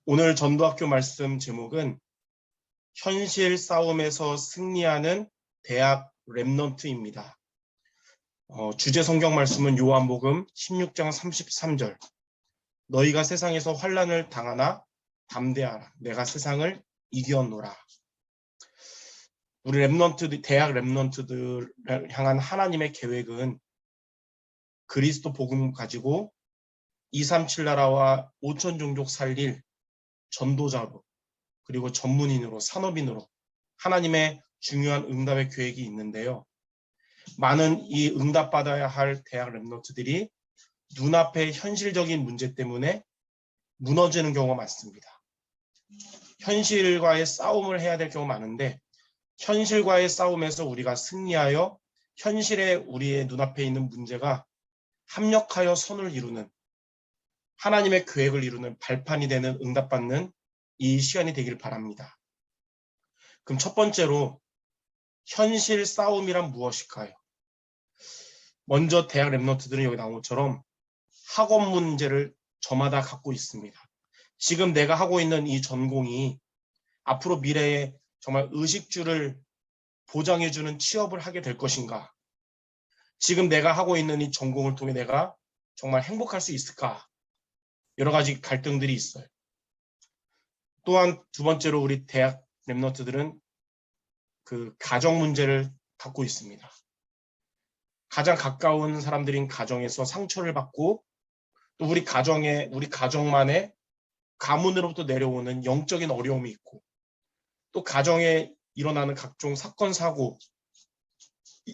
오늘 전도학교 말씀 제목은 현실 싸움에서 승리하는 대학 렘넌트입니다. 주제 성경 말씀은 요한복음 16장 33절. 너희가 세상에서 환난을 당하나 담대하라. 내가 세상을 이겼노라. 우리 대학 렘넌트들을 향한 하나님의 계획은 그리스도 복음 가지고 237 나라와 5천 종족 살릴 전도자로, 그리고 전문인으로, 산업인으로 하나님의 중요한 응답의 계획이 있는데요. 많은 이 응답받아야 할 대학 렘넌트들이 눈앞의 현실적인 문제 때문에 무너지는 경우가 많습니다. 현실과의 싸움을 해야 될 경우가 많은데, 현실과의 싸움에서 우리가 승리하여 현실에 우리의 눈앞에 있는 문제가 합력하여 선을 이루는, 하나님의 계획을 이루는 발판이 되는 응답받는 이 시간이 되길 바랍니다. 그럼 첫 번째로 현실 싸움이란 무엇일까요? 먼저 대학 렘넌트들은 여기 나온 것처럼 학업 문제를 저마다 갖고 있습니다. 지금 내가 하고 있는 이 전공이 앞으로 미래에 정말 의식주를 보장해주는 취업을 하게 될 것인가? 지금 내가 하고 있는 이 전공을 통해 내가 정말 행복할 수 있을까? 여러 가지 갈등들이 있어요. 또한 두 번째로 우리 대학 렘넌트들은 그 가정 문제를 갖고 있습니다. 가장 가까운 사람들인 가정에서 상처를 받고, 또 우리 가정만의 가문으로부터 내려오는 영적인 어려움이 있고, 또 가정에 일어나는 각종 사건 사고,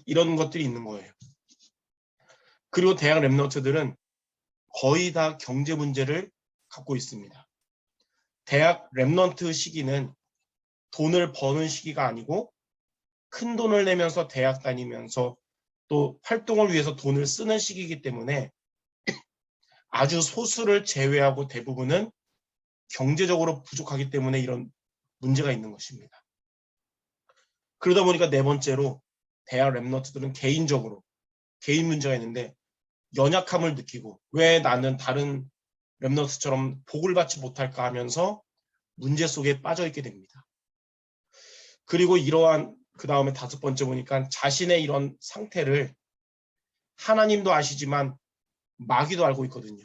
이런 것들이 있는 거예요. 그리고 대학 렘넌트들은 거의 다 경제 문제를 갖고 있습니다. 대학 렘넌트 시기는 돈을 버는 시기가 아니고, 큰 돈을 내면서 대학 다니면서 또 활동을 위해서 돈을 쓰는 시기이기 때문에 아주 소수를 제외하고 대부분은 경제적으로 부족하기 때문에 이런 문제가 있는 것입니다. 그러다 보니까 네 번째로 대학 렘넌트들은 개인 문제가 있는데 연약함을 느끼고, 왜 나는 다른 렘넌트처럼 복을 받지 못할까 하면서 문제 속에 빠져 있게 됩니다. 그리고 그 다음에 다섯 번째 보니까 자신의 이런 상태를 하나님도 아시지만 마귀도 알고 있거든요.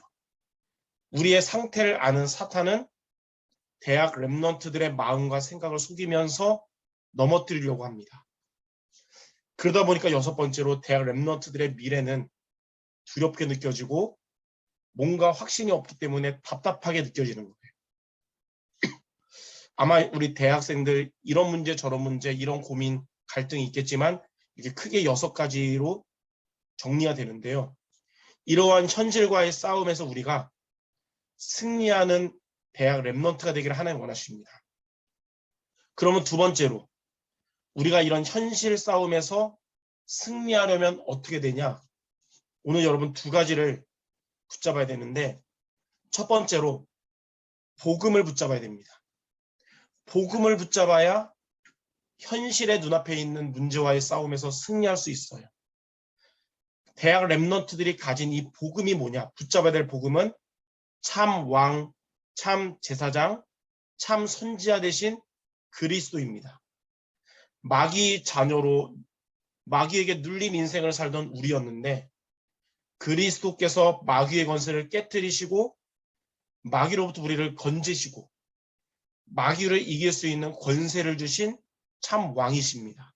우리의 상태를 아는 사탄은 대학 렘넌트들의 마음과 생각을 속이면서 넘어뜨리려고 합니다. 그러다 보니까 여섯 번째로 대학 렘넌트들의 미래는 두렵게 느껴지고 뭔가 확신이 없기 때문에 답답하게 느껴지는 거예요. 아마 우리 대학생들 이런 문제 저런 문제 이런 고민 갈등이 있겠지만 이게 크게 6가지로 정리가 되는데요. 이러한 현실과의 싸움에서 우리가 승리하는 대학 렘넌트가 되기를 하나님 원하십니다. 그러면 두 번째로 우리가 이런 현실 싸움에서 승리하려면 어떻게 되냐? 오늘 여러분 두 가지를 붙잡아야 되는데, 첫 번째로 복음을 붙잡아야 됩니다. 복음을 붙잡아야 현실의 눈앞에 있는 문제와의 싸움에서 승리할 수 있어요. 대학 렘넌트들이 가진 이 복음이 뭐냐? 붙잡아야 될 복음은 참 왕, 참 제사장, 참 선지자 되신 그리스도입니다. 마귀 자녀로 마귀에게 눌린 인생을 살던 우리였는데, 그리스도께서 마귀의 권세를 깨뜨리시고 마귀로부터 우리를 건지시고 마귀를 이길 수 있는 권세를 주신 참 왕이십니다.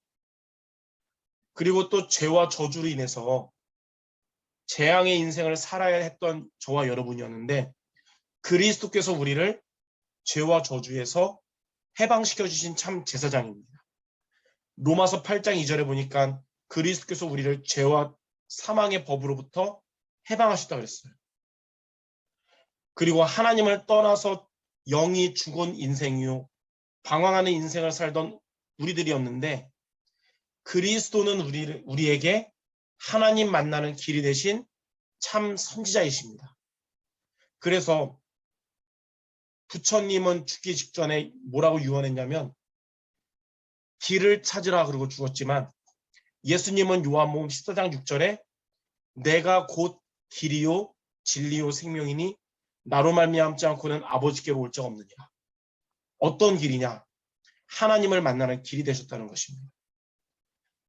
그리고 또 죄와 저주로 인해서 재앙의 인생을 살아야 했던 저와 여러분이었는데, 그리스도께서 우리를 죄와 저주에서 해방시켜 주신 참 제사장입니다. 로마서 8장 2절에 보니까 그리스도께서 우리를 죄와 사망의 법으로부터 해방하셨다고 그랬어요. 그리고 하나님을 떠나서 영이 죽은 인생이요, 방황하는 인생을 살던 우리들이었는데, 그리스도는 우리에게 하나님 만나는 길이 되신 참 선지자이십니다. 그래서 부처님은 죽기 직전에 뭐라고 유언했냐면 길을 찾으라 그러고 죽었지만, 예수님은 요한복음 14장 6절에 내가 곧 길이요 진리요 생명이니 나로 말미암지 않고는 아버지께로 올 적 없느니라. 어떤 길이냐? 하나님을 만나는 길이 되셨다는 것입니다.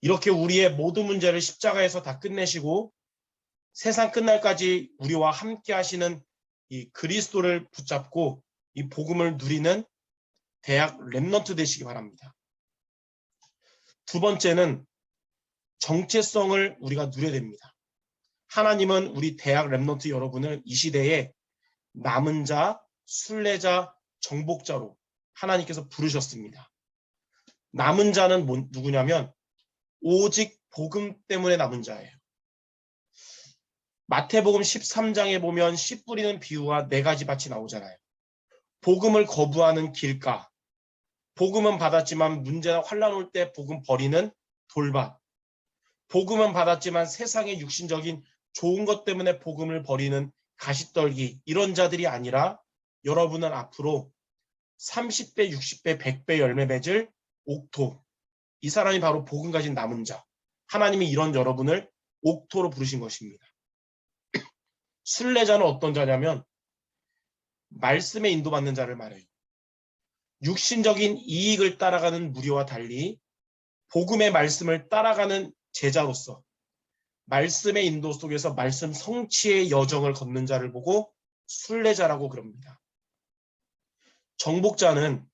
이렇게 우리의 모든 문제를 십자가에서 다 끝내시고 세상 끝날까지 우리와 함께 하시는 이 그리스도를 붙잡고 이 복음을 누리는 대학 렘넌트 되시기 바랍니다. 두 번째는 정체성을 우리가 누려야 됩니다. 하나님은 우리 대학 렘넌트 여러분을 이 시대에 남은 자, 순례자, 정복자로 하나님께서 부르셨습니다. 남은 자는 누구냐면 오직 복음 때문에 남은 자예요. 마태복음 13장에 보면 씨 뿌리는 비유와 4가지 밭이 나오잖아요. 복음을 거부하는 길가, 복음은 받았지만 문제나 환난 올 때 복음 버리는 돌밭, 복음은 받았지만 세상의 육신적인 좋은 것 때문에 복음을 버리는 가시떨기, 이런 자들이 아니라 여러분은 앞으로 30배, 60배, 100배 열매 맺을 옥토, 이 사람이 바로 복음 가진 남은 자. 하나님이 이런 여러분을 옥토로 부르신 것입니다. 순례자는 어떤 자냐면 말씀에 인도받는 자를 말해요. 육신적인 이익을 따라가는 무리와 달리 복음의 말씀을 따라가는 제자로서 말씀의 인도 속에서 말씀 성취의 여정을 걷는 자를 보고 순례자라고 그럽니다. 정복자는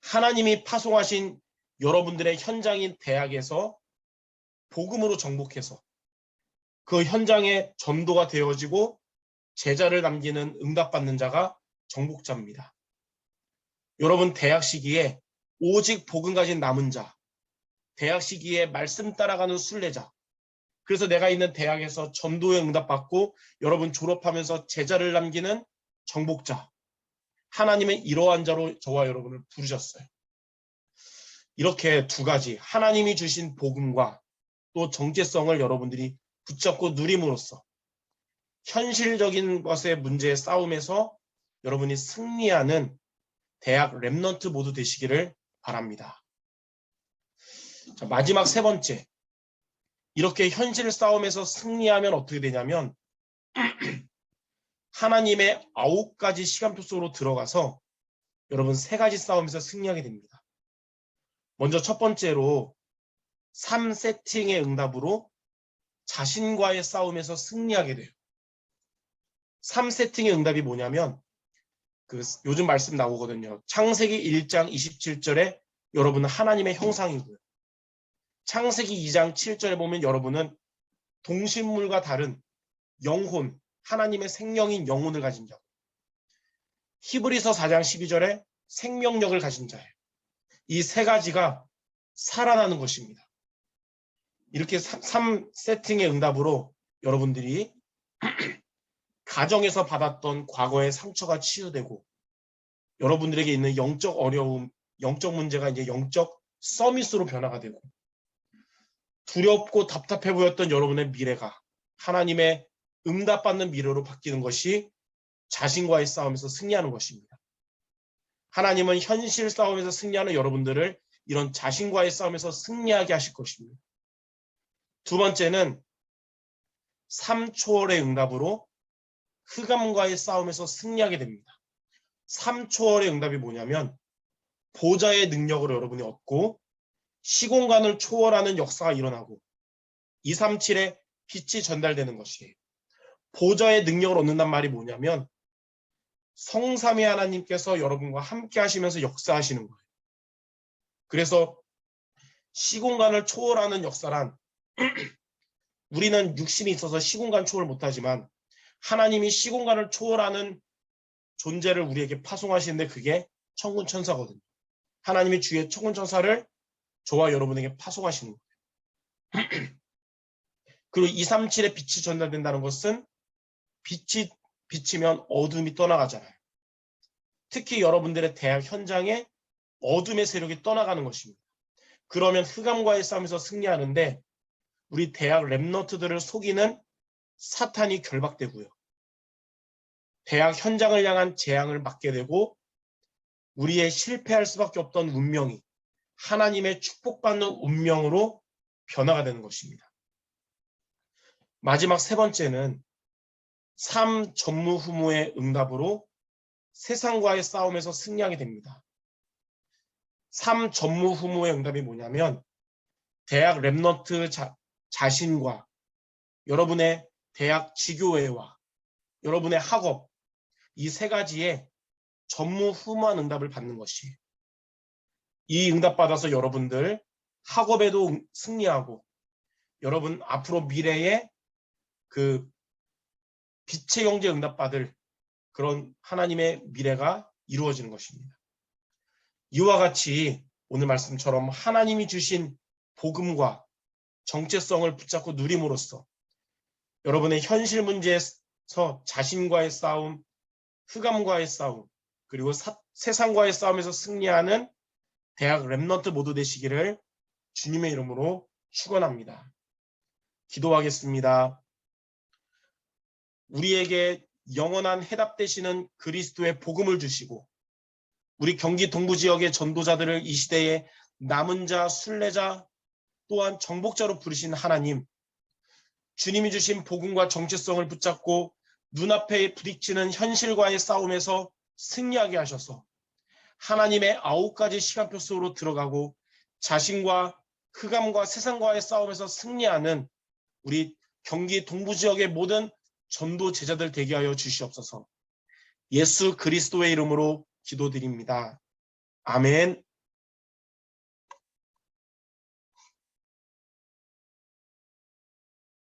하나님이 파송하신 여러분들의 현장인 대학에서 복음으로 정복해서 그 현장에 전도가 되어지고 제자를 남기는 응답받는 자가 정복자입니다. 여러분 대학 시기에 오직 복음 가진 남은 자, 대학 시기에 말씀 따라가는 순례자, 그래서 내가 있는 대학에서 전도에 응답받고 여러분 졸업하면서 제자를 남기는 정복자, 하나님의 이러한 자로 저와 여러분을 부르셨어요. 이렇게 2가지 하나님이 주신 복음과 또 정체성을 여러분들이 붙잡고 누림으로써 현실적인 것의 문제의 싸움에서 여러분이 승리하는 대학 렘넌트 모두 되시기를 바랍니다. 자, 마지막 3번째, 이렇게 현실 싸움에서 승리하면 어떻게 되냐면 하나님의 9가지 시간표 속으로 들어가서 여러분 3가지 싸움에서 승리하게 됩니다. 먼저 첫 번째로 3세팅의 응답으로 자신과의 싸움에서 승리하게 돼요. 3세팅의 응답이 뭐냐면 요즘 말씀 나오거든요. 창세기 1장 27절에 여러분은 하나님의 형상이고요. 창세기 2장 7절에 보면 여러분은 동식물과 다른 영혼, 하나님의 생명인 영혼을 가진 자. 히브리서 4장 12절에 생명력을 가진 자예요. 이 3가지가 살아나는 것입니다. 이렇게 3세팅의 응답으로 여러분들이 가정에서 받았던 과거의 상처가 치유되고 여러분들에게 있는 영적 어려움, 영적 문제가 이제 영적 서밋으로 변화가 되고 두렵고 답답해 보였던 여러분의 미래가 하나님의 응답받는 미래로 바뀌는 것이 자신과의 싸움에서 승리하는 것입니다. 하나님은 현실 싸움에서 승리하는 여러분들을 이런 자신과의 싸움에서 승리하게 하실 것입니다. 2번째는 3초월의 응답으로 흑암과의 싸움에서 승리하게 됩니다. 3초월의 응답이 뭐냐면 보좌의 능력으로 여러분이 얻고 시공간을 초월하는 역사가 일어나고 237의 빛이 전달되는 것이에요. 보좌의 능력을 얻는단 말이 뭐냐면 성삼위 하나님께서 여러분과 함께 하시면서 역사하시는 거예요. 그래서 시공간을 초월하는 역사란 우리는 육신이 있어서 시공간 초월 못하지만 하나님이 시공간을 초월하는 존재를 우리에게 파송하시는데 그게 천군 천사거든요. 하나님이 주의 천군 천사를 저와 여러분에게 파송하시는 거예요. 그리고 237의 빛이 전달된다는 것은 빛이 비치면 어둠이 떠나가잖아요. 특히 여러분들의 대학 현장에 어둠의 세력이 떠나가는 것입니다. 그러면 흑암과의 싸움에서 승리하는데 우리 대학 렘넌트들을 속이는 사탄이 결박되고요. 대학 현장을 향한 재앙을 맞게 되고 우리의 실패할 수밖에 없던 운명이 하나님의 축복받는 운명으로 변화가 되는 것입니다. 마지막 3번째는 삶 전무후무의 응답으로 세상과의 싸움에서 승리하게 됩니다. 삶 전무후무의 응답이 뭐냐면 대학 랩넌트 자신과 여러분의 대학 지교회와 여러분의 학업 이 세 가지에 전무후무한 응답을 받는 것이 이 응답 받아서 여러분들 학업에도 승리하고 여러분 앞으로 미래에 그 빛의 경제 응답 받을 그런 하나님의 미래가 이루어지는 것입니다. 이와 같이 오늘 말씀처럼 하나님이 주신 복음과 정체성을 붙잡고 누림으로써 여러분의 현실 문제에서 자신과의 싸움, 흑암과의 싸움, 그리고 세상과의 싸움에서 승리하는 대학 랩넌트 모두 되시기를 주님의 이름으로 축원합니다. 기도하겠습니다. 우리에게 영원한 해답 되시는 그리스도의 복음을 주시고 우리 경기 동부 지역의 전도자들을 이 시대에 남은 자, 순례자 또한 정복자로 부르신 하나님, 주님이 주신 복음과 정체성을 붙잡고 눈앞에 부딪히는 현실과의 싸움에서 승리하게 하셔서 하나님의 9가지 시간표 속으로 들어가고 자신과 흑암과 세상과의 싸움에서 승리하는 우리 경기 동부 지역의 모든 전도 제자들 되게 하여 주시옵소서. 예수 그리스도의 이름으로 기도드립니다. 아멘.